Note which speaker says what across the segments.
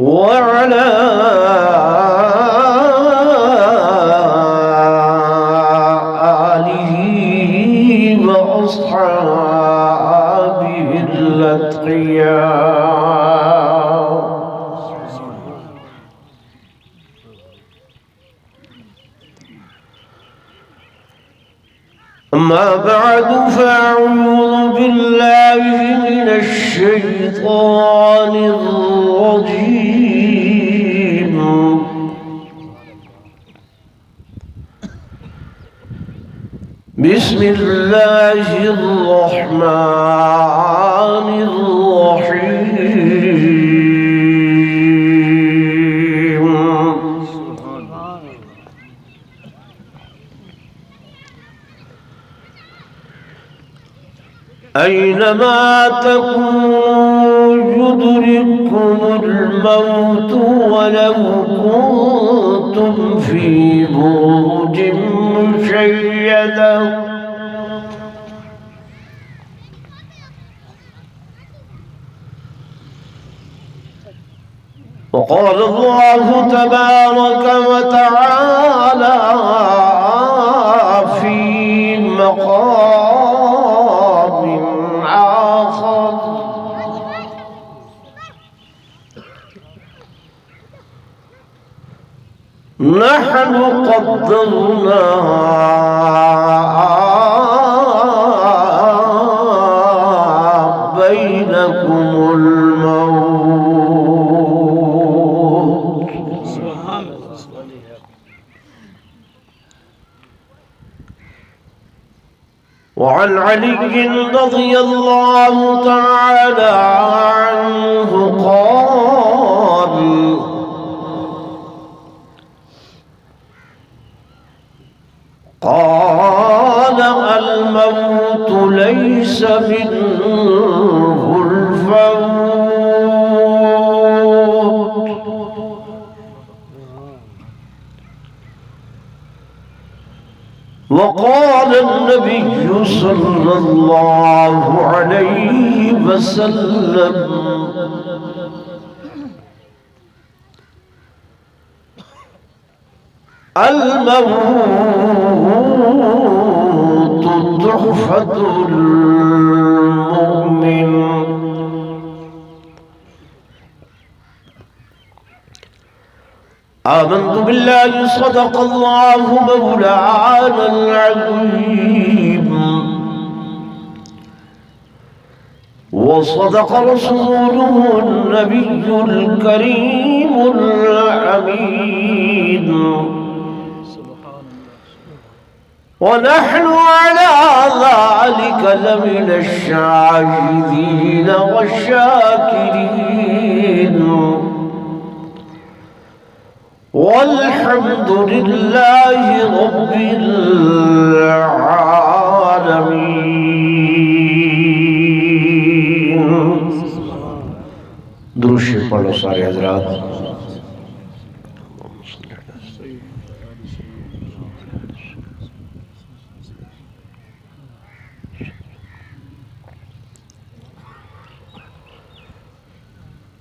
Speaker 1: وعلى آله وأصحابه الأتقياء. أما بعد فأعوذ بالله من الشيطان الرجيم. بسم الله الرحمن الرحيم. أينما تكونوا يدرككم الموت ولو كنتم في بروج مشيدة. وقال الله تبارك وتعالى في مقام آخر: نحن قدرنا بينكم الموت. وعن علي رضي الله تعالى عنه قال: الموت ليس منه الفوت، وقال النبي صلى الله عليه وسلم: الموت تحفة المؤمن. آمنت بالله صدق الله مولانا العظيم، وصدق رسوله النبي الكريم الأمين، ونحن على ذلك لمن الشاهدين والشاكرين، والحمد لله رب العالمين. درود شریف پڑھو سارے حضرات.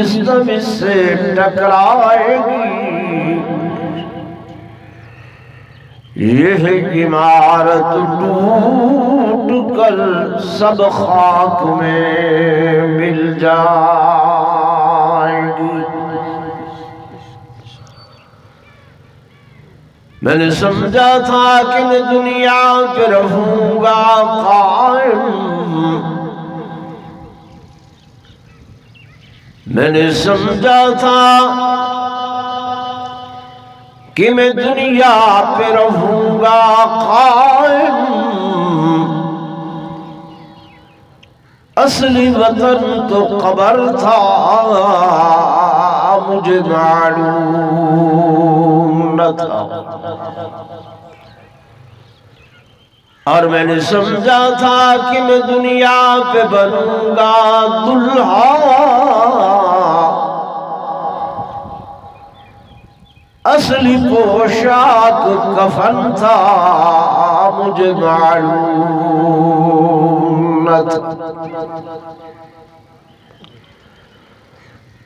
Speaker 1: جسم اس سے ٹکرائے گی، یہ عمارت ٹوٹ کر سب خاک میں مل جائے گی۔ میں نے سمجھا تھا کہ میں دنیا پہ رہوں گا قائم، میں نے سمجھا تھا کہ میں دنیا پہ رہوں گا قائم، اصلی وطن تو قبر تھا مجھے معلوم نہ تھا، اور میں نے سمجھا تھا کہ میں دنیا پہ بنوں گا دلہا، اصلی پوشاک کفن تھا مجھے معلوم نہ تھا۔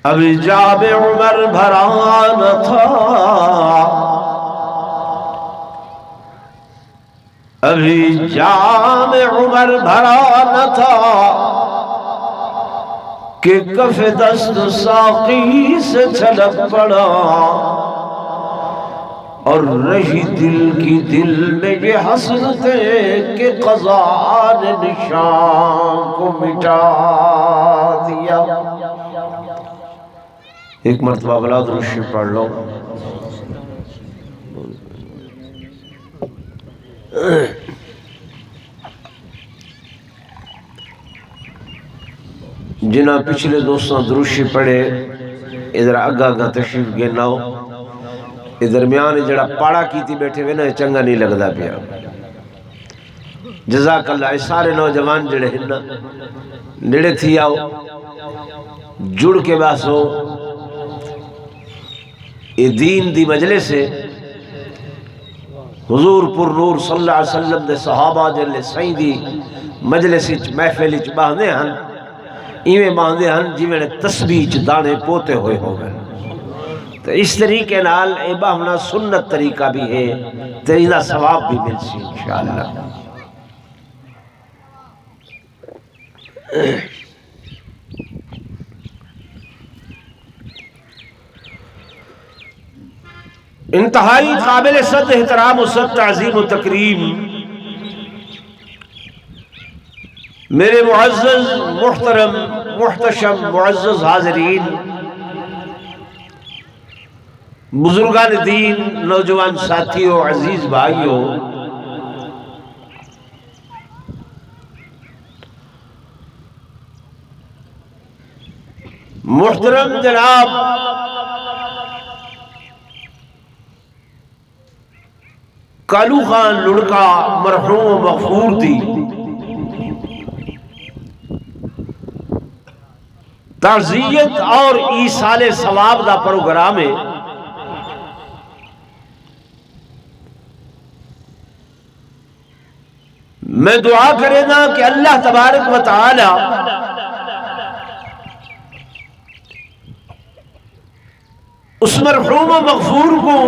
Speaker 1: ابھی جام عمر بھرا نہ تھا، ابھی جام عمر بھرا نہ تھا کہ کف دست ساقی سے چھلک پڑا، اور رہی دل کی دل میں یہ حسرتیں کہ قضا نے نشان کو مٹا دیا۔ ایک مرتبہ بلا درود شریف پڑھ لو۔ جنہاں پچھلے دوستاں درود شریف پڑھے ادھر اگا اگا تشریف گناؤ، درمیان جڑا پاڑا کیتی بیٹھے ہوئے نا چنگا نہیں لگدا پیا۔ جزاک اللہ۔ اس سارے نوجوان جڑے ہیں نا نیڑے تھی آؤ، جڑ کے باسو، یہ دین دی مجلس سے حضور پر نور صلی اللہ علیہ وسلم دے صحابہ جلے سائیں دی مجلس محفل باندھے ہن، ایویں باندھے ہن جی میں نے تسبیح دانے پوتے ہوئے ہو گئے۔ تو اس طریقے نال اے باہمنا سنت طریقہ بھی ہے، تو ایدہ ثواب بھی مل سی انشاءاللہ۔ انتہائی قابل صد احترام و صد تعظیم و تکریم میرے معزز محترم محتشم معزز حاضرین، بزرگان دین، نوجوان ساتھیوں، عزیز بھائیوں، محترم جناب کالو خان لڑکا مرحوم مغفور دی تعزیت اور ایصال ثواب دا پروگرام ہے۔ میں دعا کرے گا کہ اللہ تبارک و تعالی اس مرحوم و مغفور کو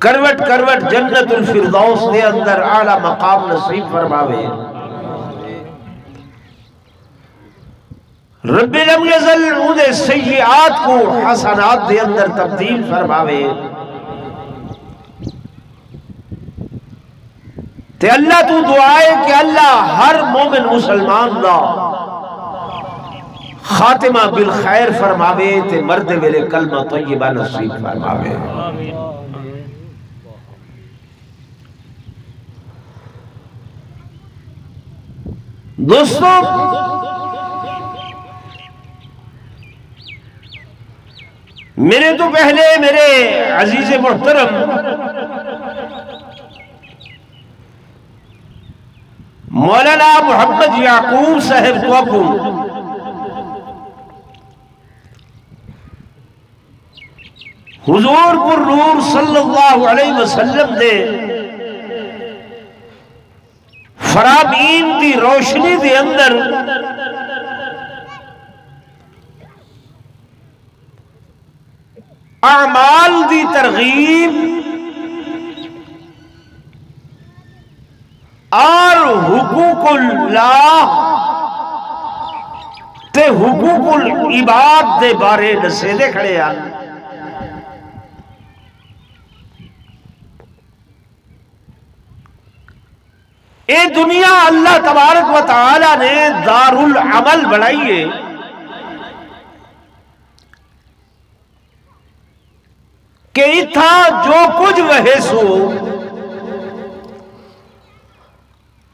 Speaker 1: کروٹ کروٹ جنت الفردوس دے اندر اعلی مقام نصیب فرماوے۔ رب لم یزل انہیں سیئات کو حسنات دے اندر تبدیل فرماوے۔ تے اللہ تو دعائے کہ اللہ ہر مومن مسلمان دا خاتمہ بالخیر فرماوے، تے مرد ویلے کلمہ طیبہ نصیب فرماوے۔ دوستو، میرے تو پہلے میرے عزیز محترم مولانا محمد یعقوب صاحب کو حضور پر نور صلی اللہ علیہ وسلم دے فرامین دی روشنی دے اندر اعمال دی ترغیب اور حقوق اللہ تے حقوق العباد دے بارے دسے دے کھڑے ہیں۔ اے دنیا اللہ تبارک و تعالی نے دار العمل بنائی ہے، کہ اتھا جو کچھ وہے سو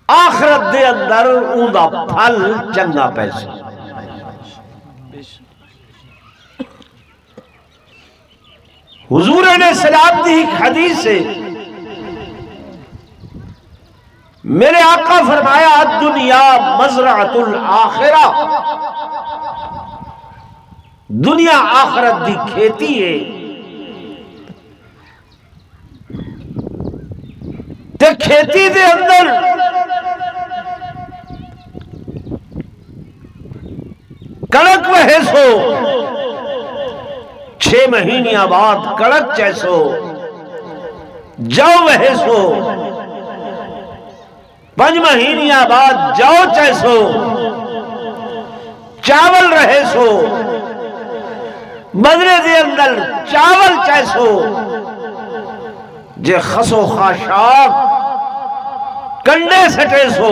Speaker 1: آخرت دے اندر اون دا پھل چنگا پیسہ۔ حضور نے سلام دی ایک حدیث سے میرے آقا فرمایا الدنیا مزرعۃ الآخرہ، دنیا آخرت دی کھیتی ہے، تے کھیتی دے اندر کڑک وہے سو 6 مہینے بعد کڑک چیسو، جو وہے سو 5 مہینے بعد جو چیسو، چاول رہے سو بدلے دے اندر چاول چیسو، جے خسو خاشاک کنڈے سٹے سو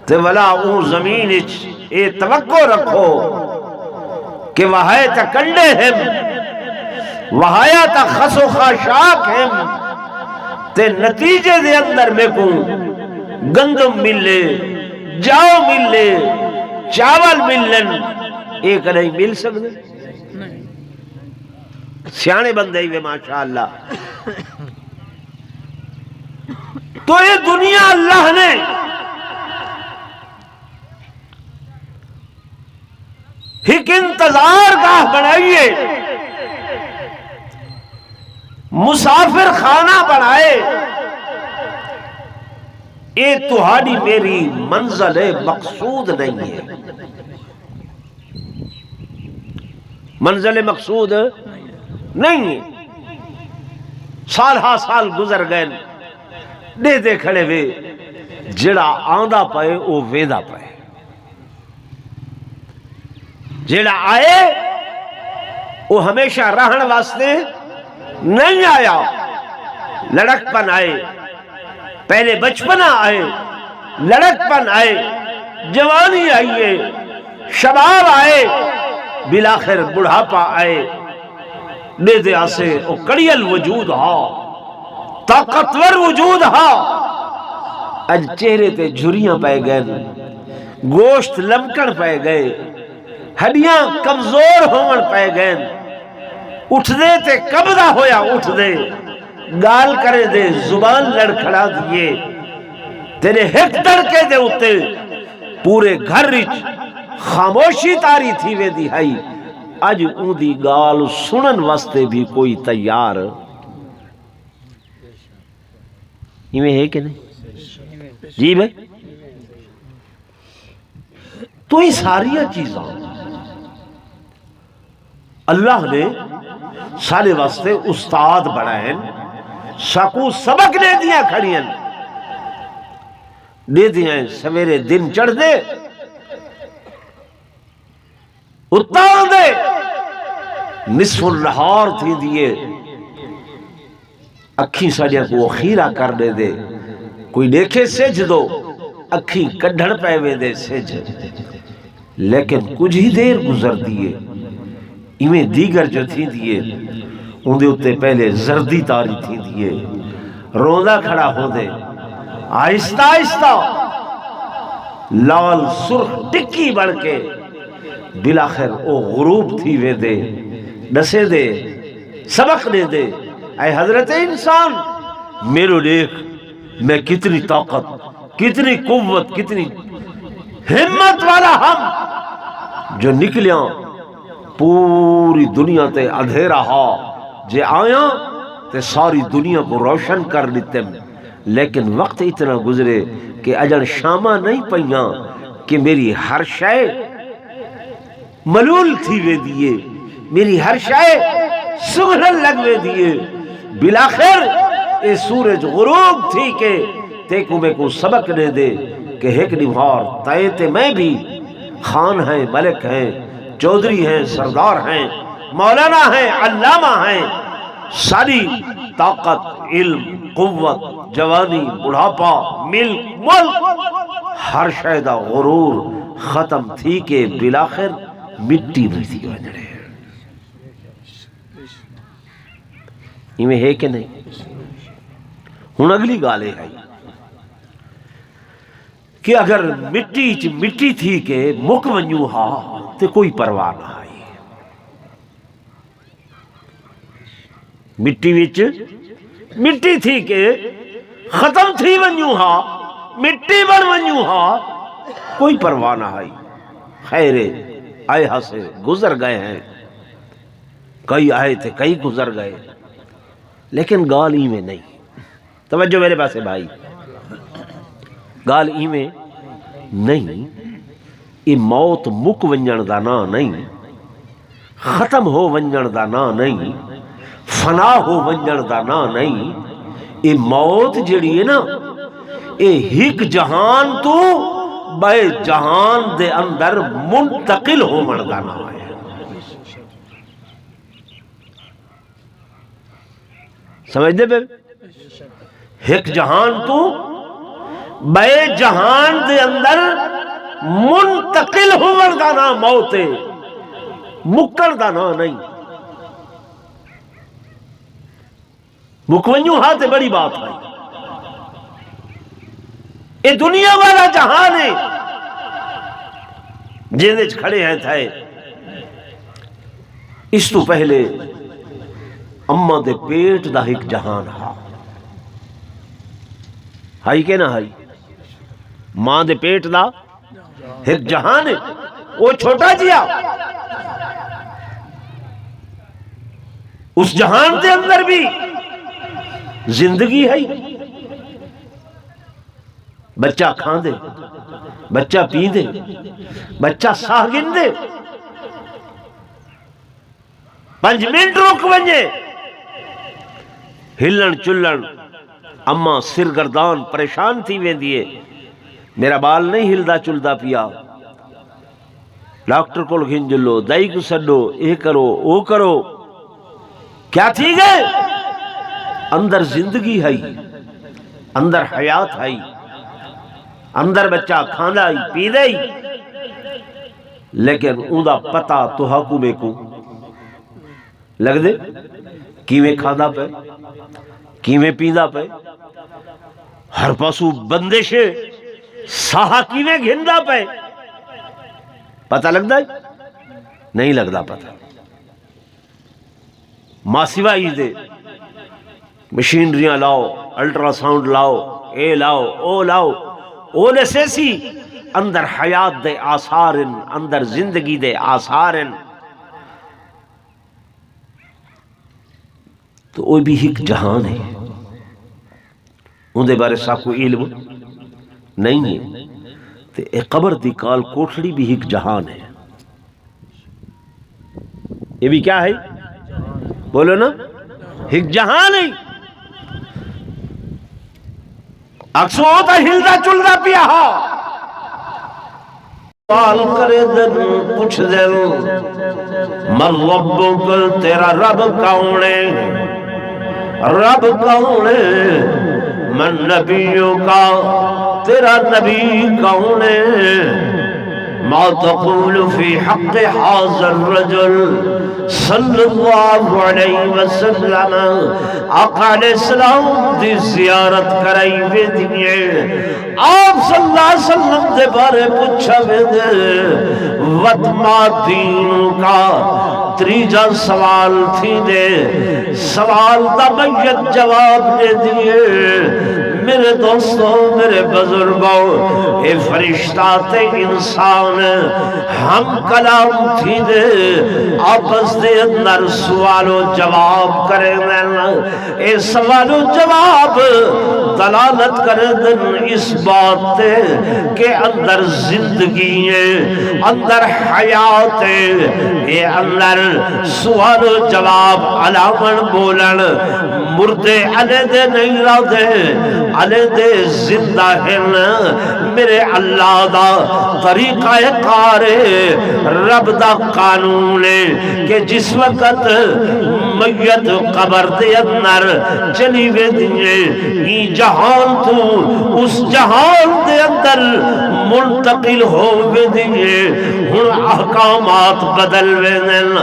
Speaker 1: تے ولا اون زمین اچ اے توقع رکھو کہ وہاں تا کنڈے ہیں، وہاں تا خسو خاشاک ہیں، تے نتیجے دے اندر میں کو گندم ملے، جاؤ ملے، چاول ملن، ایک نہیں مل سکتے۔ سیانے بندے ہوئے ماشاءاللہ۔ تو یہ دنیا اللہ نے ایک انتظار گاہ بنائیے، مسافر خانہ بنائے، یہ تہاڈی میری منزل مقصود نہیں ہے، منزل مقصود نہیں ہے۔ سال ہا سال گزر گئے، دے دے کھڑے وے، جڑا آندہ پائے او ویدہ پائے، جڑا آئے وہ ہمیشہ رہن واسطے نہیں آیا۔ لڑک پن آئے، پہلے بچپنا آئے، لڑک پن آئے، جوانی آئیے، شباب آئے، بلاخر بڑھاپا آئے، دے دے آسے او کڑیل وجود ہا، طاقتور وجود ہا، اج چہرے تے جھریاں پائے گئے، گوشت لمکن پائے گئے، ہڈیاں کمزور ہون پائے گئے، اٹھ دے تے قبضہ ہویا، اٹھ دے گال کرے دے، زبان لڑکھڑا دیے، تیرے ہک دڑکے دے اتے پورے گھر رچ خاموشی تاری تھی وے دی ہائی، اج اون دی گال سنن واسطے بھی کوئی تیار یہ ہے کہ نہیں؟ جی بھائی، تو یہ ساریاں چیزاں اللہ نے سارے واسطے استاد بڑھائیں، ساکو سبق دے دیا کھڑیاں، دے دیا سویرے دن چڑھ دے، اتاں دے نصف النہار تھی دیے، اکھی ساڑیاں کو خیرہ کر دے دے، کوئی دیکھے سج دو، اکھی کڈھڑ پہ وے دے سج، لیکن کچھ ہی دیر گزر دیے، ایویں دیگر جو تھی دیے، ان دے اتے پہلے زردی تاری تھی دیے، روندہ کھڑا ہو دے، آہستہ آہستہ لال سرخ ٹکی بڑھ کے، بلاخر او غروب تھی وے دے، نسے دے، سبق دے دے، اے حضرت انسان میرو دیکھ میں کتنی طاقت، کتنی قوت، کتنی ہمت والا ہم جو نکلیاں پوری دنیا تے اندھیرا ہا، جے آیاں تے ساری دنیا کو روشن کر لیتے، لیکن وقت اتنا گزرے کہ اجل شامہ نہیں پئیاں کہ میری ہر شے ملول تھی وے دیئے، میری ہر شے سگھن لگوے دیے بلاخر اے سورج غروب تھی کہ تیکو میں کو سبق دے دے کہ ایک نمہار تائے تے میں بھی خان ہیں، ملک ہیں، چودھری ہیں، سردار ہیں، مولانا ہیں، علامہ ہیں، ساری طاقت، علم، قوت، جوانی، بڑھاپا، ملک ہر شے دا غرور ختم تھی کہ بلاخر مٹی بھی تھی وجڑے میں ہے کہ نہیں۔ ہن اگلی گالے ہے کہ اگر مٹی تھی کہ مک ونجو ہا تے کوئی پرواہ نہ آئی، مٹی تھی کہ ختم تھی ونجو ہا، مٹی بن ونجو ہا، کوئی پرواہ نہ آئی۔ خیر آئے ہاں سے گزر گئے ہیں، کئی آئے تھے کئی گزر گئے، لیکن گال ہی میں نہیں۔ توجہ میرے پاس ہے بھائی، گال ہی میں نہیں، یہ موت مک ونجن دا نا نہیں، ختم ہو ونجن دا نا نہیں، فنا ہو ونجن دا نا نہیں، یہ موت جڑی ہے نا یہ ایک جہان تو بے جہان دے اندر منتقل ہو من دا نا ہے۔ سمجھ دے بے ایک جہان تو بے جہان دے اندر منتقل ہو من دا نا موت ہے، مکر دا نا نہیں۔ مکونیوں ہاتھ بڑی بات ہے، یہ دنیا والا جہان ہے جیندے کھڑے ہیں تھے۔ اس تو پہلے اماں دے پیٹ دا ایک جہان ہا، ہائی کہ نہ ہائی؟ ماں دے پیٹ دا ایک جہان ہے، وہ چھوٹا جیا اس جہان دے اندر بھی زندگی ہے، بچہ کھان دے، بچہ پی دے، بچہ ساہ گن دے، 5 منٹ رک ونجے ہلن چلن اماں سرگردان پریشان تھی ویندیے، میرا بال نہیں ہلدا چلدا پیا، ڈاکٹر کو گھنجلو، دائی کو سڈو، اے کرو او کرو، کیا تھی گئے؟ اندر زندگی ہے، اندر حیات ہے، اندر بچہ کھانا ہی پی دے، لیکن اون دا پتہ تو حکومے کو لگ دے کیویں کھانا پہ، کیویں پیدا پہ، ہر پاسو بندش ساہا کیویں گھندا پہ، پتہ لگدا ہے؟ نہیں لگدا پتہ۔ ماں سوائے دے مشینریاں لاؤ، الٹرا ساؤنڈ لاؤ، اے لاؤ او لاؤ، او نسیسی اندر حیات دے آثارن، اندر زندگی دے آثارن، تو وہ بھی ایک جہان ہے، ان دے بارے سا کوئی علم نہیں ہے۔ تے اے قبر دی کال کوٹھڑی بھی ایک جہان ہے، یہ بھی کیا ہے؟ بولو نا، ایک جہان ہے۔ اکسو ہوتا ہلدا چلدا پیا ہا، سوال کرے دن پوچھ دن من ربک، تیرا رب کون ہے؟ رب کون ہے؟ من نبیوں کا، تیرا نبی کون ہے؟ ما تقول فی حق حاضر الرجل صلی اللہ علیہ وسلم، آقا علیہ السلام دی زیارت کرائی وے دیئے، آپ صلی اللہ علیہ وسلم دے بارے پوچھا وے دے، وَتْمَا دِینُ کا تریجا سوال تھی دے، سوال دا بیت جواب دے دیئے۔ میرے دوستوں، میرے بزرگوں، اے فرشتہ تے انسان ہم کلام تھی دے، آپس دے اندر سوال و جواب کریں، اے سوال و جواب دلالت کرے دن اس بات تے کہ اندر زندگی ہے، اندر حیات ہے، اے اندر سوال و جواب علامن بولن مردے علیدے نہیں رہتے، علیدے زندہ ہیں میرے اللہ دا طریقہ کار رب دا قانون ہے کہ جس وقت میت قبر دے اندر چلی وے دیئے یہ جہان تو اس جہان دے اندر منتقل ہو وے دیئے ہن احکامات بدل وے دن،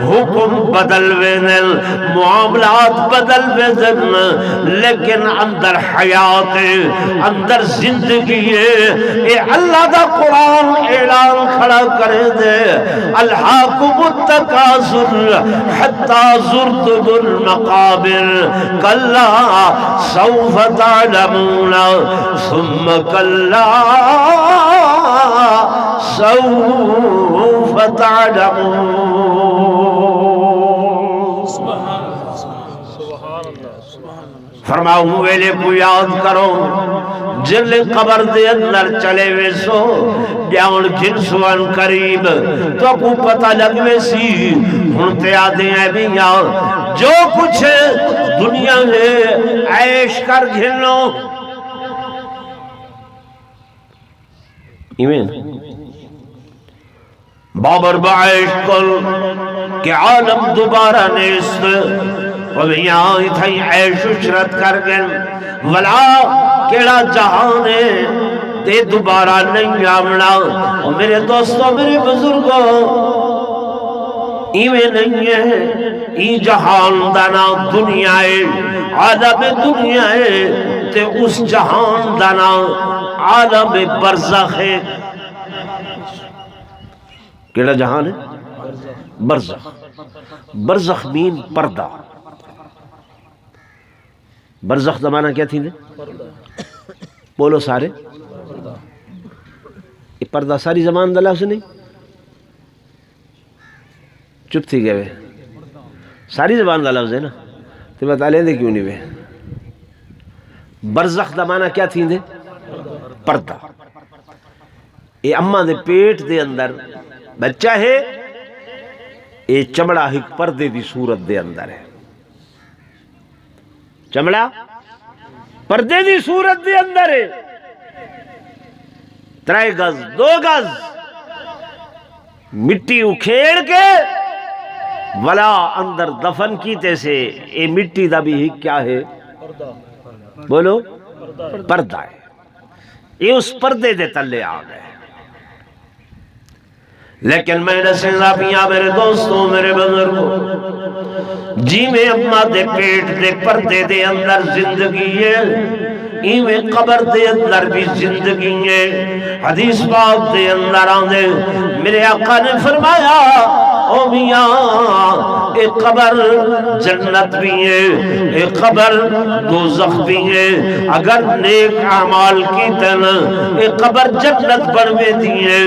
Speaker 1: حکم بدل وے دن، معاملات بدل وے دن، لیکن اندر حیات ہے، اندر زندگی ہے۔ اے اللہ دا قرآن اعلان کھڑا کرے دے الہاکم التکاثر حتی زرتم المقابر کلا سوف تعلمون ثم کلا سوف تعلمون۔ فرماؤں ویلے کو یاد کرو جل قبر دے اندر چلے ویسو بیاؤن جنسوان قریب تو کو پتہ لگوے سی ہنتے آدھے ہیں بھی یہاں جو کچھ دنیا ہے عیش کر گھنو ایمین بابر بعیش کل کہ عالم دوبارہ نیست اور یہاں اتھائی عیش اشرت کر گن ولا کیڑا جہان ہے دے دوبارہ نہیں آمنا اور میرے دوستوں میرے بزرگوں ایویں نہیں ہے ای جہان دانا دنیا ہے عالم دنیا ہے تے اس جہان دانا عالم برزخ ہے۔ کیڑا جہان ہے؟ برزخ۔ برزخ مین پردہ۔ برزخ زمانہ کیا تھی دے؟ بولو سارے یہ پردہ ساری زمان دلہ سے نہیں چپ تھی گئے ساری زبان دا لفظ ہے نا تو بتا لیں دے کیوں نہیں بے برزخ زمانہ کیا تھی دے؟ پردہ۔ یہ اماں دے پیٹ دے اندر بچہ ہے یہ چمڑا ہک پردے دی صورت دے اندر ہے، چمڑا پردے دی صورت دے اندر ہے، 3 گز 2 گز مٹی اکھیڑ کے ولا اندر دفن کیتے سے اے مٹی دا بھی کیا ہے؟ بولو پردہ ہے۔ یہ اس پردے دے تلے آ گئے، لیکن میں نے سننا پیا میرے دوستوں میرے بزرگوں جی میں اماں دے پیٹ دے پردے دے اندر زندگی ہے ایویں قبر دے اندر بھی زندگی ہے۔ حدیث پاک دے اندر آندے میرے آقا نے فرمایا او میاں اے قبر جنت بھی ہے اے قبر دوزخ بھی ہے، اگر نیک اعمال کی تن اے قبر جنت بڑھوے دی ہے،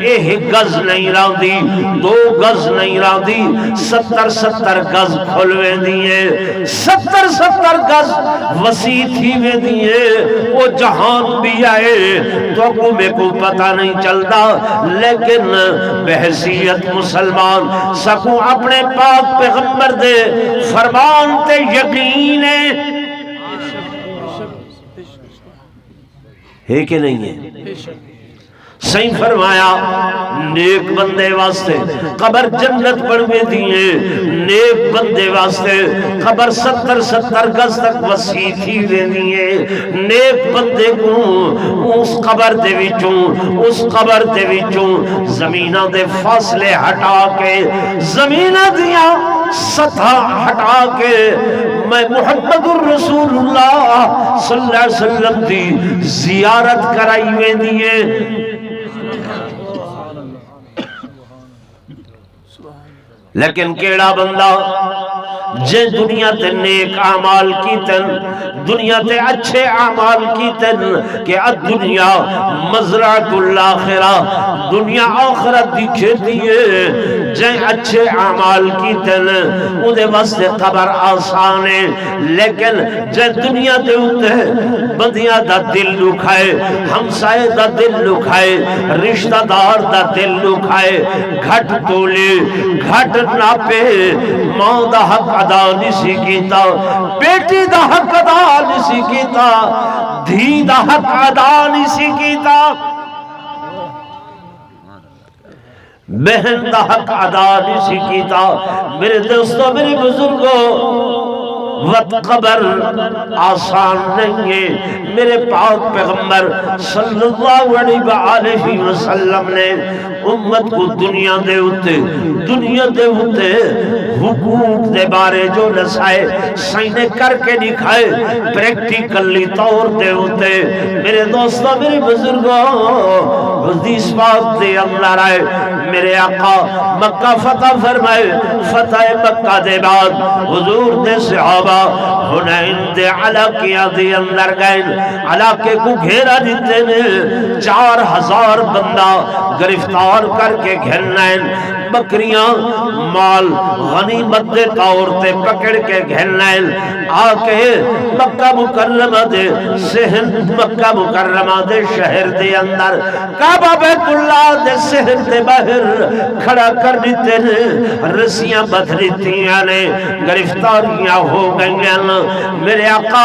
Speaker 1: اے 1 گز نہیں راندی 2 گز نہیں راندی 70 گز کھلوے دی ہے، 70 گز وسیع تھی وے دی ہے۔ وہ جہان بھی آئے تو کو میں کو پتہ نہیں چلتا، لیکن بحثیت مسلمان سکو اپنے پاک پیغمبر دے فرمان تے یقین ہے کہ نہیں ہے؟ صحیح فرمایا نیک بندے واسطے قبر جنت بڑھوے دیئے، نیک بندے واسطے قبر 70 گز تک وسیع تھی وے دیئے، نیک بندے کو اس قبر دے وچوں زمینہ دے فاصلے ہٹا کے زمینہ دیا سطح ہٹا کے میں محمد الرسول اللہ صلی اللہ علیہ وسلم دی زیارت کرائی وے دیئے۔ لیکن کیڑا بندہ جے دنیا تے نیک اعمال کی تن دنیا تے اچھے اعمال کی تن کہ الدنیا مزرعۃ الاخرہ دنیا آخرت دی کھیتی ہے، جائیں اچھے اعمال کی تن اندے واسطے قبر آسان ہے، لیکن جائیں دنیا دے ہوتے بندیاں دا دل لکھائے، ہمسائے دا دل لکھائے، رشتہ دار دا دل لکھائے، گھٹ تولے گھٹ ناپے، ماں دا حق ادا نسی کیتا، بیٹی دا حق ادا نسی کیتا، دھی دا حق ادا نسی کیتا، بہن دا حق ادا نسی کیتا۔ میرے دوستو، میرے بزرگوں، وقت قبر آسان نہیں ہے۔ میرے پاک پیغمبر صلی اللہ علیہ وآلہ وسلم نے امت کو دنیا دے ہوتے حقوق دے بارے جو نسائے سینے کر کے دکھائے، پریکٹیکلی طور دے ہوتے۔ میرے دوستوں، میرے بزرگوں، حدیث پاک دے اندر آئے، میرے آقا مکہ فتح فرمائے، فتح مکہ دے بعد حضور دے صحابہ حنین دے علاقیاں دے اندر گئے، علاقے کو گھیرا دیتے نے، 4000 بندہ گرفتار کر کے گھرنائیں، بکریاں مال غنیمت دے طور تے پکڑ کے گھرنائیں، آکے مکہ مکرمہ دے صحن، مکہ مکرمہ دے شہر دے اندر کعبہ بیت اللہ دے صحن دے باہر کھڑا کر دیتے ہیں، رسیاں بدھ دیتیاں نے، گرفتاریاں ہو گئیں۔ میرے آقا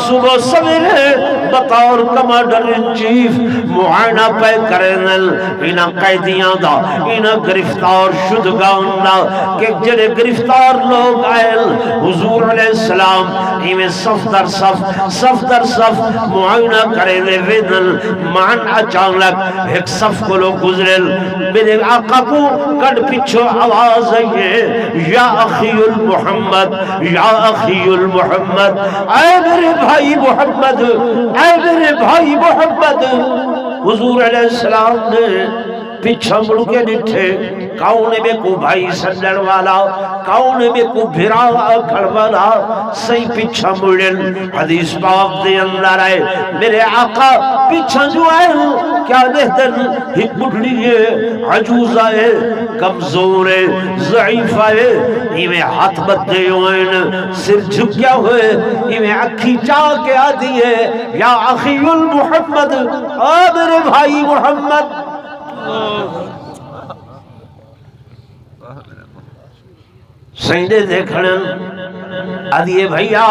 Speaker 1: صبح سویرے بطور کمانڈر ان چیف معائنہ پہ کرنل انہاں قیدیاں دا، انہاں گرفتار شدگاں دا، کہ جڑے گرفتار لوگ آئے حضور علیہ السلام ہمیں صف در صف معائنہ کرنے ویدن، مان اچانک ایک صف کو لوگ گزرل، میرے آقا کو کڑ پیچھو آواز ہے، یا اخی المحمد، یا اخی المحمد، اے میرے بھائی محمد، اے میرے بھائی محمد۔ حضور علیہ السلام نے پیچھا مڑ کے ڈٹھے، کون میں کو بھائی سنڈر والا، کون میں کو بھرا کھڑ والا، صحیح پیچھا مڑن۔ حدیث پاک دے اندر آئے، میرے آقا پیچھا جو آئے کیا دہتن ایک بڑھڑی ہے، عجوز آئے، کمزور ہے، ضعیف آئے، ایمیں ہاتھ بدے ہوئے، سر جھکیا ہوئے، ایمیں اکھی چاہ کے آدھی ہے، یا اخی المحمد، اے میرے بھائی محمد۔ سیندے دیکھنن آدھیے بھئیا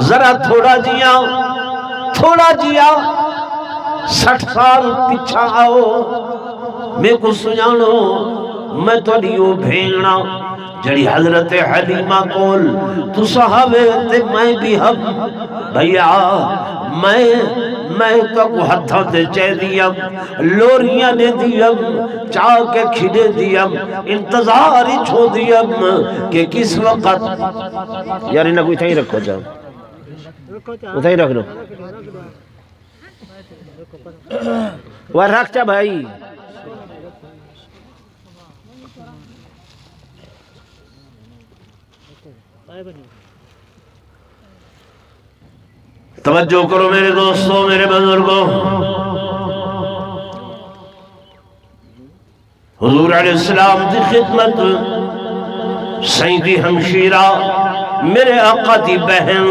Speaker 1: ذرا تھوڑا جیا 60 سال پیچھا آؤ، میں کو سنانو، میں تو لیو بھیڑنا جڑی حضرت حلیمہ کول تو صحابے تے میں بھی ہم، بھئیا میں تو کو ہتھاں تے چہ دیم، لوریاں نے دیم، چاہ کے کھڑے دیم، انتظار ہی چھو دیم کہ کس وقت۔ یار انہا کوئی تھا ہی رکھو جاؤ، اتھا ہی رکھ لو، وہ رکھ چا بھائی۔ توجہ کرو میرے دوستوں، میرے بزرگوں، حضور علیہ السلام دی خدمت سیدی ہمشیرہ میرے آقا دی بہن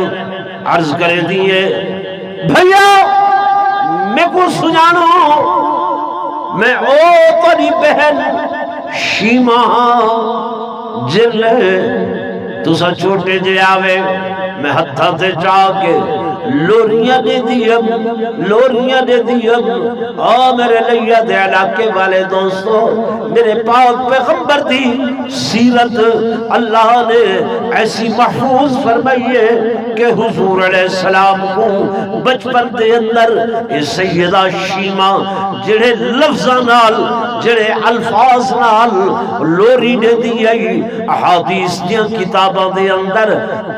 Speaker 1: عرض کرے دیئے، بھئیا میں کو سنانو، میں او تری بہن شیمہ جل تو سا چھوٹے جے آوے، میں ہتھا تے چاہ کے لوریاں دے دیم، میرے لئیہ دے علاقے والے دوستو، میرے پاک پیغمبر دی سیرت اللہ نے ایسی محفوظ فرمائیے کہ حضور علیہ السلام کو بچپن دے اندر اس سیدہ شیمہ جڑے لفظاں نال، جڑے الفاظ نال لوری دے دی احادیث دیاں کتاباں دے اندر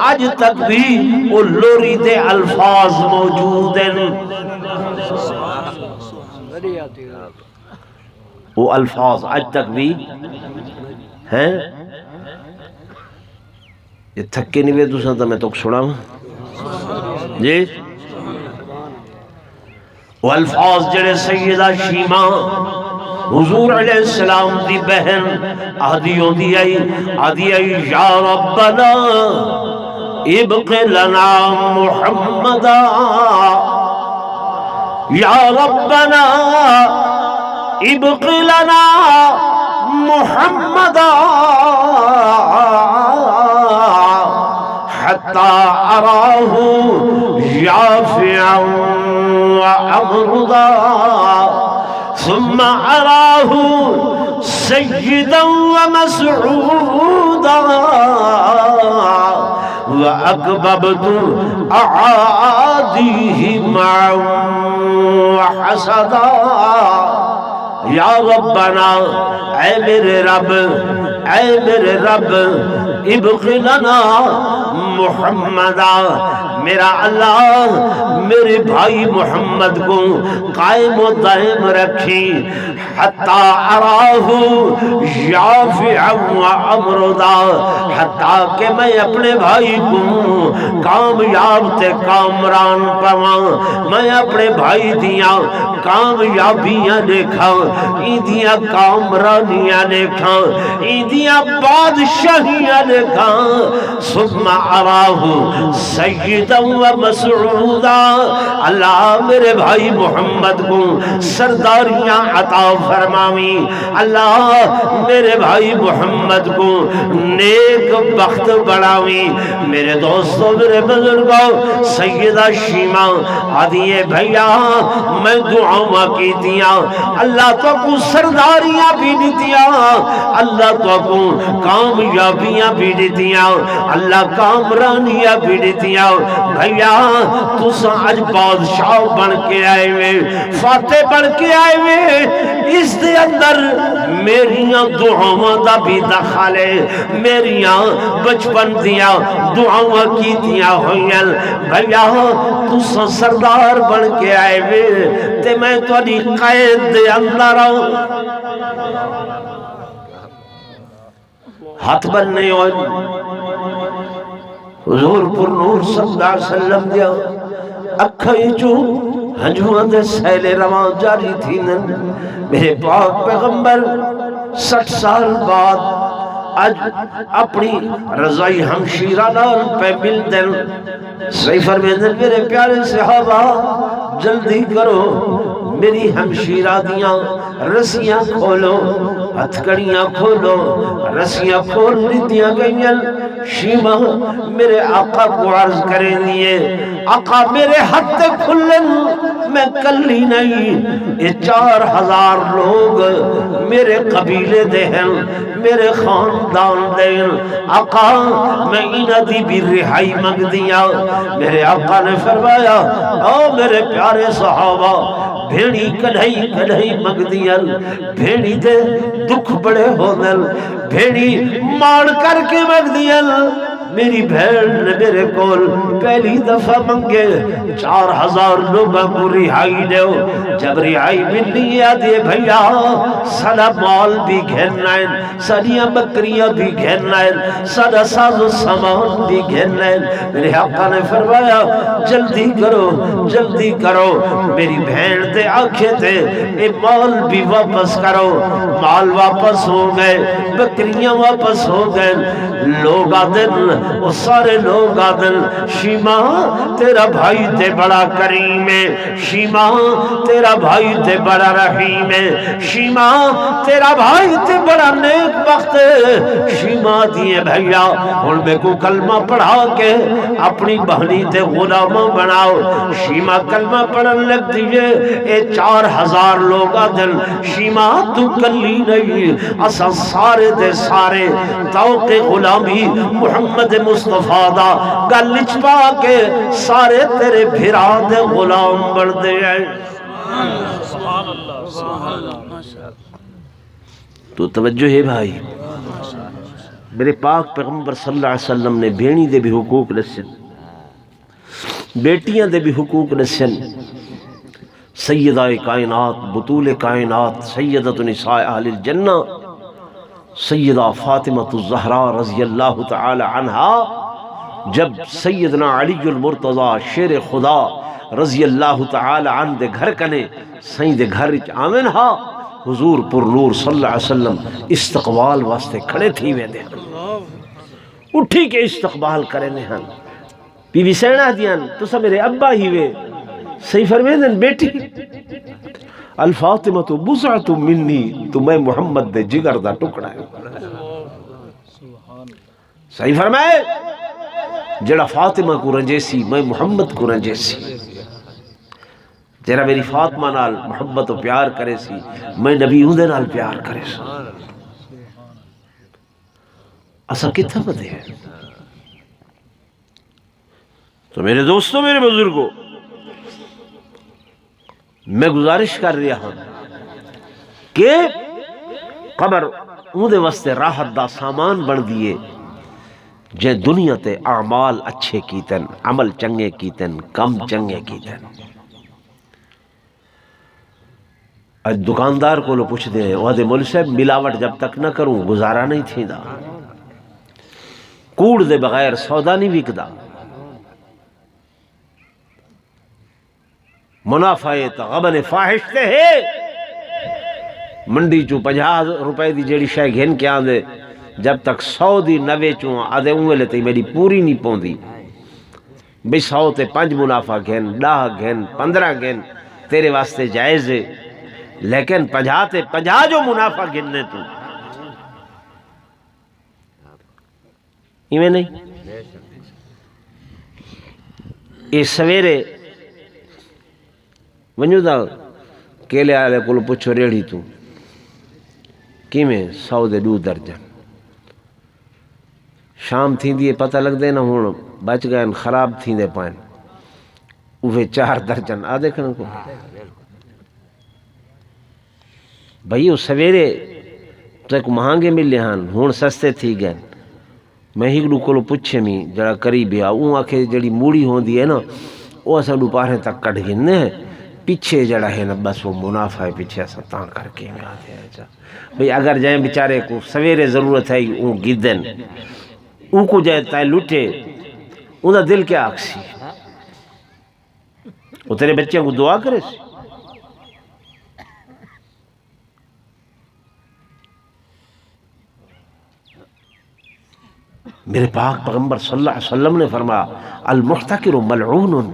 Speaker 1: آج تک بھی وہ لوری دے الفاظ موجود ہیں، وہ الفاظ آج تک بھی ہیں۔ یہ تھکے نہیں ہوئے دوسرا تھا میں تو سنا جی، وہ الفاظ جڑے سیدہ شیمہ حضور علیہ السلام دی بہن آدھی ہوندی آئی یا ربنا ابق لنا محمدا یا ربنا ابق لنا محمدا حتى أراه يافعا وأمرضا ثم أراه سيدا ومسعودا وأكببت أعاديه معا وحسدا یا ربنا اے میرے رب ابق لنا محمدا میرا اللہ میرے بھائی محمد کو قائم و دائم رکھی حتی اراہ یافعا و امردا حتیٰ کہ میں اپنے بھائی کو کامیاب تے کامران پاواں میں اپنے بھائی دیاں کامیابیاں دیکھاں ایدیاں کامرانیاں دیکھاں ایدیاں بادشاہیاں دیکھاں ثم اراہ سیدا و مسعودا اللہ میرے بھائی محمد کو سرداریاں عطا فرماوی اللہ میرے بھائی محمد کو نیک بخت بڑھاوی میرے دوستوں میرے بزرگوں سیدہ شیمہ آدھیے بھیا میں دعاؤں کی دیا اللہ تو کو سرداریاں بھی نہیں دیا اللہ تو کو کامیابیاں بھی نہیں دیا اللہ کامرانیاں بھی نہیں دیا بھیا تو آج بادشاہ بن کے آئے ہوئے فاتح بن کے آئے ہوئے اس دے اندر میریاں دعاواں دا بھی دخل ہے میریاں بچپن دیا دعاواں کی دیا ہوئیں بھیا تو سردار بن کے آئے ہوئے تے میں تو انی قید دے اندر آؤں ہاتھ بننے ہوئے حضور پر نور صلی اللہ علیہ وسلم دیا اکھائی جو ہنجوان دے سیلے روان جاری تھی میرے پاک پیغمبر 60 سال بعد آج اپنی رضائی ہمشیرہ نال پہ مل دن صحیح فرمیدن میرے پیارے صحابہ جلدی کرو میری ہمشیرہ دیاں رسیاں کھولو ہتھکڑیاں کھولو رسیاں کھول لیتیاں گئیں شیمہ میرے آقا کو عرض کریں دیئے آقا میرے ہتھ کھلن میں کلی نہیں یہ 4000 لوگ میرے قبیلے دے ہیں میرے خاندان دے ہیں آقا میں انہ دی بھی رہائی مانگ دیا میرے آقا نے فرمایا او میرے پیارے صحابہ بھیڑی کڑھائی مانگ دیا بھیڑی دے دکھ بڑے ہونل بھیڑی مار کر کے مانگ دیا میری بھیڑ نے میرے کول پہلی دفعہ منگے 4000 لوگوں کو رہائی دیو جب رہائی ملی آدھے بھیا سارا مال بھی گھرنا ہے ساریاں بکریاں بھی گھرنا ہے سارا ساز و سامان بھی گھرنا ہے میرے آقا نے فرمایا جلدی کرو میری بھیڑ دے آنکھیں تھے اے مال بھی واپس کرو مال واپس ہو گئے بکریاں واپس ہو گئے لوگ آدھن وہ سارے لوگ آدھن شیمہ تیرا بھائی تے بڑا کریم ہے شیمہ تیرا بھائی تے بڑا رحیم ہے شیمہ تیرا بھائی تے بڑا نیک بخت ہے شیمہ دیئے بھیا ان میں کو کلمہ پڑھا کے اپنی بہنی تے غلامہ بناؤ شیمہ کلمہ پڑھن لگ دیئے اے 4000 لوگ آدھن شیمہ تو کلی نہیں اسا سارے دے سارے توق غلامی محمد مصطفیٰ دا گلچ پا کے سارے تیرے بھرا دے غلام بڑھ دے تو توجہ ہے بھائی میرے پاک پیغمبر صلی اللہ علیہ وسلم نے بھیڑی دے بھی حقوق رسن بیٹیاں دے بھی حقوق رسن سیدہ کائنات بطول کائنات سیدۃ نساء اہل الجنہ سیدہ فاطمہ الزہرا رضی اللہ تعالی عنہا جب سیدنا علی المرتضی شیر خدا رضی اللہ تعالی عنہ دے گھر کنے سائیں دے گھر آمن ہا حضور پر نور صلی اللہ علیہ وسلم استقبال واسطے کھڑے تھی ویندے اٹھی کے استقبال کرے نے ہن بی بی سینا دیان تسا میرے ابا ہی وے صحیح فرمیندن بیٹی الفاطمہ تو بضعۃ منی تو میں محمد دے جگر دا ٹکڑا ہے صحیح فرمائے جڑا فاطمہ کو رنجیسی میں محمد کو رنجیسی جڑا میری فاطمہ نال محبت و پیار کرے سی میں نبی اندے نال پیار کرے سی اسا کتھا پتے ہیں تو میرے دوستوں میرے بزرگوں میں گزارش کر رہا ہوں کہ قبر اندے واسطے راحت دا سامان بن دیے جے دنیا تے اعمال اچھے کیتن عمل چنگے کیتن کم چنگے کیتن اج دکاندار کو لو پوچھ دے وہاں مول صاحب ملاوٹ جب تک نہ کروں گزارا نہیں تھی دا کوڑ دے بغیر سودا نہیں وکدا منافع غبن فاحش تے ہے منڈی چو 50 روپے دی جیڑی شے گھن کے آندے جب تک 100 دی 90 چوں آدھے اونگے لیتے میری پوری نہیں پوندی بھئی 100 تے 5 منافع گھن 10 گھن 15 گھن تیرے واسطے جائز ہے لیکن 50 تے 50 جو منافع گھننے تو ایویں نہیں یہ سویرے ونجو دا کیلے آلے کو پوچھو ریڑھی تو کی میں 100 دے 2 درجن شام تھی دیئے پتہ لگ دے نا ہون بچ گئے خراب تھی دے پائن اوہے 4 درجن آ دیکھنا کو بھئی وہ سویرے تک مہانگے ملے ہاں ہون سستے تھی گئے میں ہی کو پوچھے میں جڑا قریب ہے اون آکھے جڑی موڑی ہون دی ہے نا وہ اسا دوپہرے تک کٹ گھننے ہیں پیچھے جڑا ہے نا بس وہ منافع ہے پیچھے اسا تاں کر کے میں آتے ہیں بھئی اگر جائیں بیچارے کو سویرے ضرورت ہے اون گیدن اون کو جائے تائے لٹے اون دا دل کیا آکسی وہ تیرے بچے کو دعا کرے سی میرے پاک پیغمبر صلی اللہ علیہ وسلم نے فرمایا المحتکر ملعون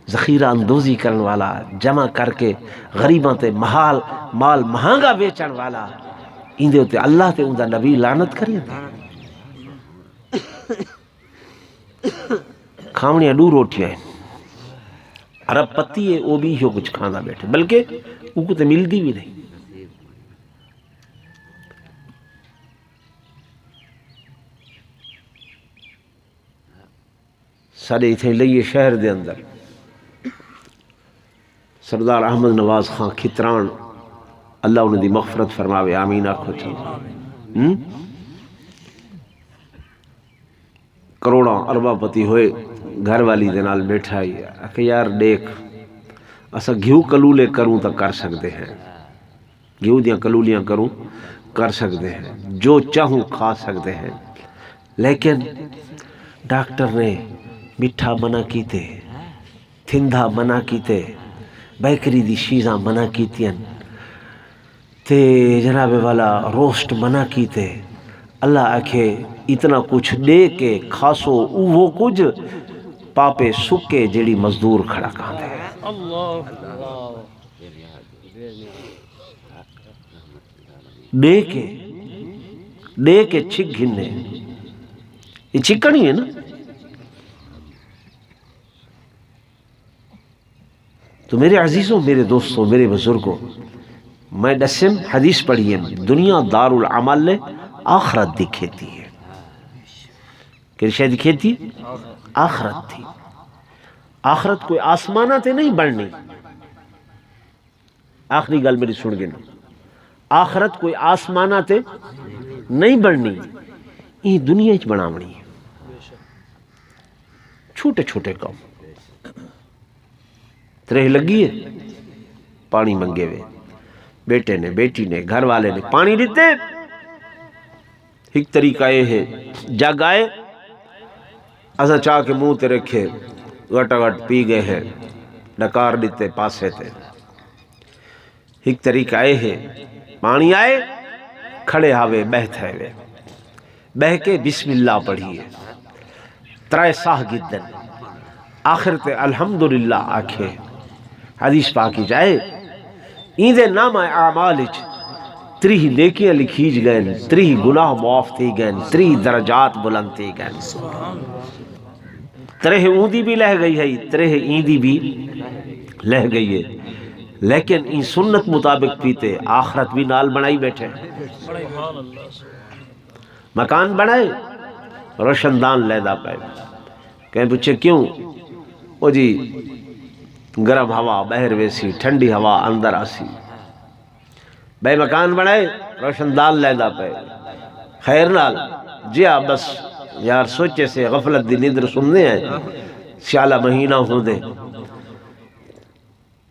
Speaker 1: ذخیرہ اندوزی کرن والا جمع کر کے غریباں تے مال مہانگا بیچن والا اندے ہوتے اللہ تے اندہ نبی لعنت کریں کھامنیاں 2 روٹیاں ہیں عرب پتی ہے وہ بھی ہو کچھ کھانا بیٹھے بلکہ وہ کو تے ملدی بھی نہیں سارے اتنے لئیے شہر دے اندر سردار احمد نواز خان کھتران اللہ انہیں دی مغفرت فرماوے آمین آکھو چل کروڑاں اربا پتی ہوئے گھر والی دنال بیٹھا ہی کہ یار دیکھ اسا گھیو کلولے کروں تا کر سکتے ہیں گھیو دیاں کلولیاں کروں کر سکتے ہیں جو چاہوں کھا سکتے ہیں لیکن ڈاکٹر نے مٹھا منع کیتے تھندہ منع کیتے بیکری دی چیزاں منع کیتیں تے جناب والا روسٹ منع کیتے اللہ آکھے اتنا کچھ دے کے کھاسو وہ کچھ پاپے سکے جڑی مزدور کھڑا کھاندے دے کے چھک گھننے یہ چھکڑی ہے نا تو میرے عزیزوں میرے دوستوں میرے بزرگوں میں دسم حدیث پڑھی ہے دنیا دار العمل لے آخرت دکھیتی ہے کہ شاید دکھیتی آخرت تھی آخرت کوئی آسمانہ تے نہیں بڑھنی آخری گل میری سن گنا آخرت کوئی آسمانہ تے نہیں بڑھنی یہ دنیا ہی بناونی ہے چھوٹے چھوٹے کام ترہ لگی ہے پانی منگے ہوئے بیٹے نے بیٹی نے گھر والے نے پانی دیتے ایک طریقہ یہ ہے جگ آئے اسا چاہ کے منہ تے رکھے گٹ گٹ پی گئے ہیں ڈکار دیتے پاسے تے ایک طریقہ یہ ہے پانی آئے کھڑے ہوئے بہت ہے بہ کے بسم اللہ پڑھیے ترائے ساہ گدن آخر تے الحمدللہ آکھے حدیث پاکی جائے ایندے نام اعمالج 30 نیکیاں لکھیج گئن 30 گناہ معاف تھی گئن 30 درجات بلند تھی گئن 30 اوندی بھی لہ گئی ہے 30 ایندی بھی لہ گئی ہے لیکن این سنت مطابق پیتے آخرت بھی نال بنائی بیٹھے مکان بنائے روشندان لیدہ پہ کہیں پوچھے کیوں او جی گرم ہوا بہر ویسی ٹھنڈی ہوا اندر آسی بے مکان بنائے روشندان لیدہ پہ خیر نال جی بس یار سوچے سے غفلت دی نیندر سننے ہیں سیالہ مہینہ ہو دے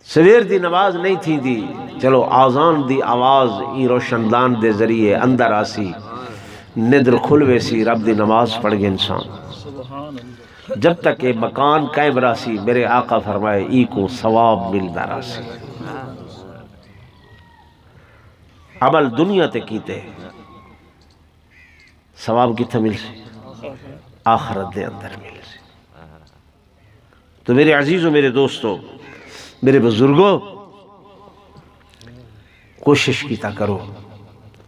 Speaker 1: سویر دی نماز نہیں تھی دی چلو آزان دی آواز ای روشندان دے ذریعے اندر آسی نیندر کھلوے سی رب دی نماز پڑھ گے انسان جب تک یہ مکان قائم راسی میرے آقا فرمائے ای کو ثواب ملدا راسی عمل دنیا تے کیتے ثواب کتنا مل سی آخرت دے اندر مل سی تو میرے عزیزوں میرے دوستوں میرے بزرگوں کوشش کیتا کرو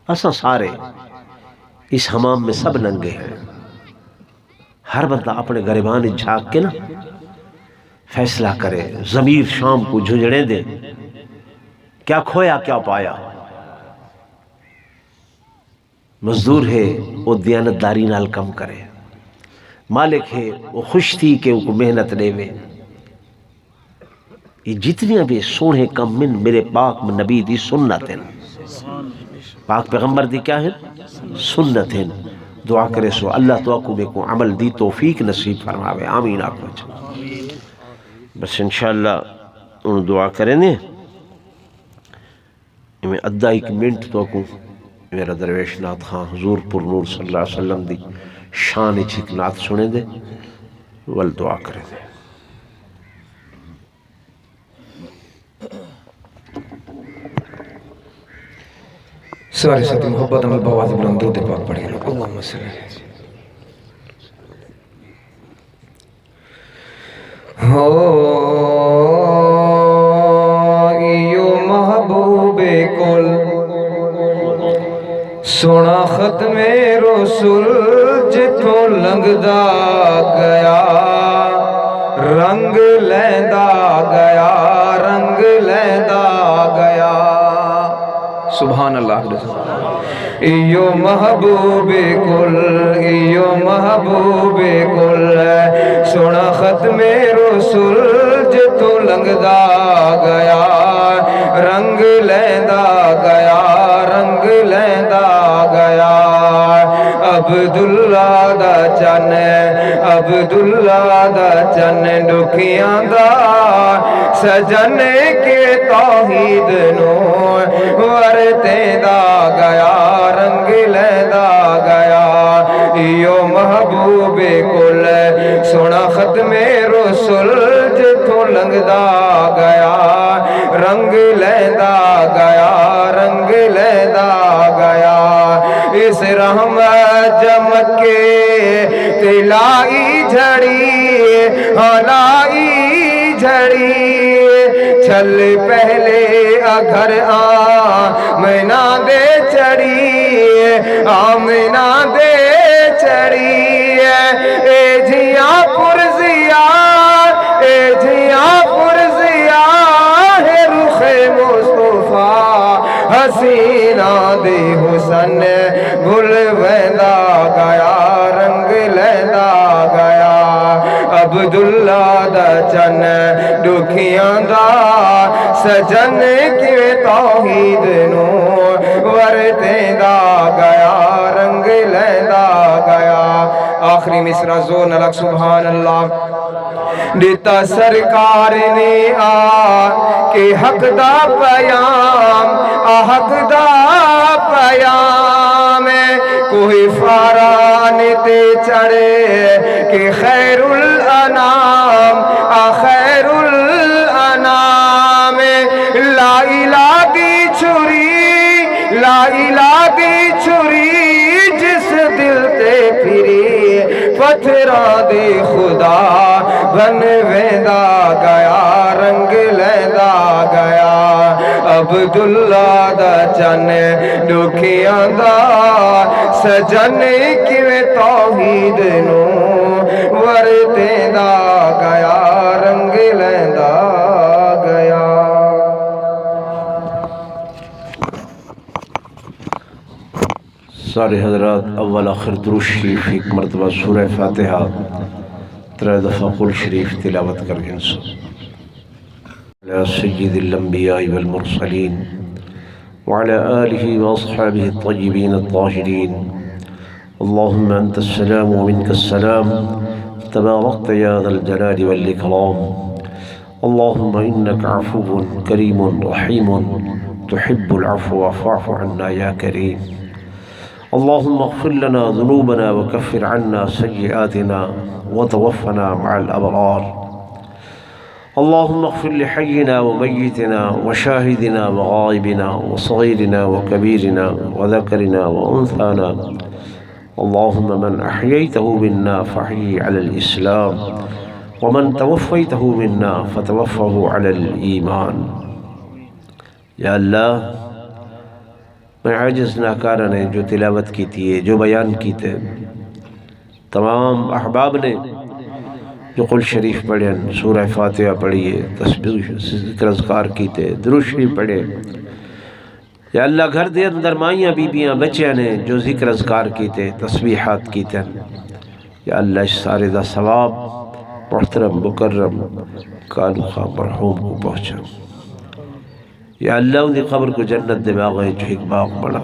Speaker 1: اساں سارے اس حمام میں سب ننگے ہیں ہر بندہ اپنے گریبان جھاگ کے نا فیصلہ کرے ضمیر شام کو جھنجھڑیں دے کیا کھویا کیا پایا مزدور ہے وہ دیانتداری نال کم کرے مالک ہے وہ خوش تھی کہ وہ محنت لے میں یہ جتنی بھی سونے کم من میرے پاک نبی دی سنت ہیں پاک پیغمبر دی کیا ہے سنت ہیں دعا کرے سو اللہ تو کو بے کو عمل دی توفیق نصیب فرماوے آمین آپ بس انشاءاللہ ان دعا کریں نے میں ادھا ایک منٹ تو کو میرا درویش نات خان حضور پر نور صلی اللہ علیہ وسلم دی شان چھک نات سنے دے ول دعا کریں دے
Speaker 2: سارے ساتھی محبت عمل بواز بلند درود پاک پڑھیں اللہم صلی اللہ ایو محبوب کل سونا ختم رسول جتوں لنگدا گیا رنگ لیندا گیا رنگ لیندا گیا سبحان اللہ ایو محبوب کل ایو محبوب کل سونا ختم رسول جتوں لنگدا گیا رنگ لیندا گیا رنگ لیندا گیا عبداللہ دا چن عبداللہ دا چن دکھیاں دا سجن کے توحید نو ورتے دا گیا رنگ لیندا گیا ایو محبوب کل سونا ختم رسول جتوں لنگدا گیا رنگ لیندا گیا رنگ لیندا گیا اس رحمت جمکے تلائی جھڑی ہلائی جھڑی چھل پہلے اگھر آمنہ دے چڑی آمنہ دے چڑی اے جھیاں پرزیا اے جھیاں پرزیا ہے رخ مصطفیٰ حسینہ دے حسن بھل ویندا گیا رنگ لیندا گیا عبداللہ دا چن دکھیاں دا سجن کے توحید نو ورتے دا گیا رنگ لیندا گیا آخری مصرع زور نلک سبحان اللہ دیتا سرکار نے کہ حق دا پیام حق دا پیام کوئی فاران تے چڑھے کہ خیر الانام خیر الانام لا الہ دی دی چھری جس دل تے پھری پتھراں دی خدا بن ویندا گیا رنگ لیندا گیا عبداللہ دا چن دکھیاں دا سجن کیویں توحید نو ورتیندا گیا رنگ لیندا گیا
Speaker 1: سارے حضرات اول آخر درود شریف ایک مرتبہ سورہ فاتحہ 3 دفعہ قل شریف تلاوت کر گئے على سيد الأنبياء والمرسلين وعلى آله وأصحابه الطيبين الطاهرين اللهم أنت السلام ومنك السلام تباركت يا ذا الجلال والإكرام اللهم إنك عفو كريم رحيم تحب العفو فاعف عنا يا كريم اللهم اغفر لنا ذنوبنا وكفر عنا سيئاتنا وتوفنا مع الأبرار اللهم اغفر لحينا وميتنا وشاهدنا وغائبنا وصغيرنا وكبيرنا وذكرنا وأنثانا اللهم من أحييته منا فاحيه على الإسلام ومن توفيته منا فتوفه على الإيمان یا اللہ میں عاجز ناکارہ نے جو تلاوت کی تھی جو بیان کی تھے تمام احباب نے جو قل شریف پڑھے سورہ فاتحہ پڑھیے تسبیح ذکر اذکار کیتے درود شریف پڑھے یا اللہ گھر دے اندر مائیاں بیبیاں بچیاں نے جو ذکر اذکار کیتے تسبیحات کیتے یا اللہ اس سارے دا ثواب محترم مکرم کالو خواہ مرحوم کو پہنچا یا اللہ انہی قبر کو جنت دے باغے جو ایک باغ بڑا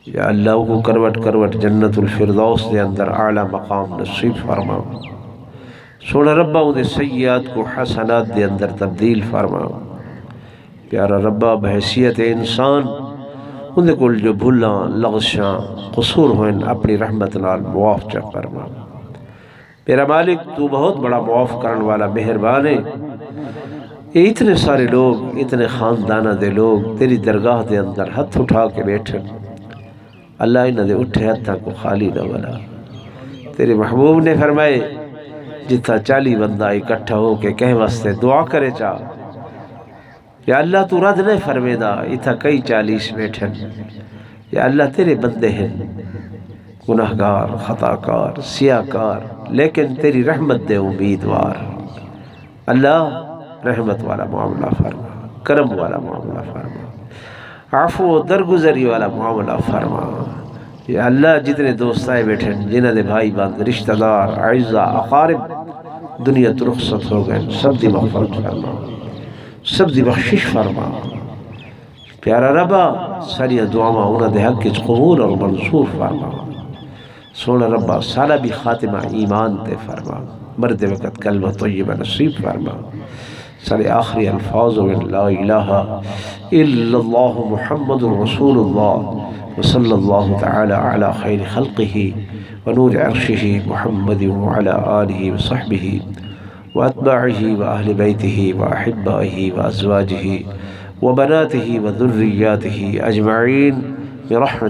Speaker 1: یا اللہ کو کروٹ کروٹ جنت الفردوس دے اندر اعلیٰ مقام نصیب فرما سونا ربا انہیں سیئات کو حسنات دے اندر تبدیل فرما پیارا ربا بحیثیت انسان انہیں کل جو بھولاں لغشاں قصور ہوئن اپنی رحمت نال معاف چا فرما میرا مالک تو بہت بڑا معاف کرن والا مہربان ہے اتنے سارے لوگ اتنے خاندانہ دے لوگ تیری درگاہ دے اندر ہتھ اٹھا کے بیٹھن اللہ انہوں نے اٹھے ہتھا کو خالی نہ بنا تیرے محبوب نے فرمائے جتنا 40 بندہ اکٹھا ہو کے کہیں واسطے دعا کرے چاہ یا اللہ تو رد نہیں فرمے دا اتنا کئی 40 بیٹھن یا اللہ تیرے بندے ہیں گناہگار خطاکار سیاکار لیکن تیری رحمت دے امیدوار اللہ رحمت والا معاملہ فرما کرم والا معاملہ فرما عفو و درگزری والا معاملہ فرما یا اللہ جتنے دوست آئے بیٹھے جنہ دے بھائی بند رشتہ دار اعزاء اقارب دنیا تو رخصت ہو گئے سب دی مغفرت فرما سب دی بخشش فرما پیارا ربا ساری دعاواں انہاں دے حق کچھ قبول اور منصور فرما سونا ربا سالہ بھی خاتمہ ایمان دے فرما مرد وقت کلمہ طیبہ نصیب فرما سارے آخری الفاظ من لا الہ الا اللہ محمد رسول اللہ وصلی اللہ تعالی علی خیر خلقہ ونور عرشہ محمد وعلى آلہ وصحبہ واتباعہ واہل بیتہ واحبائہ وازواجہ وبناتہ وذریاتہ اجمعین برحمتہ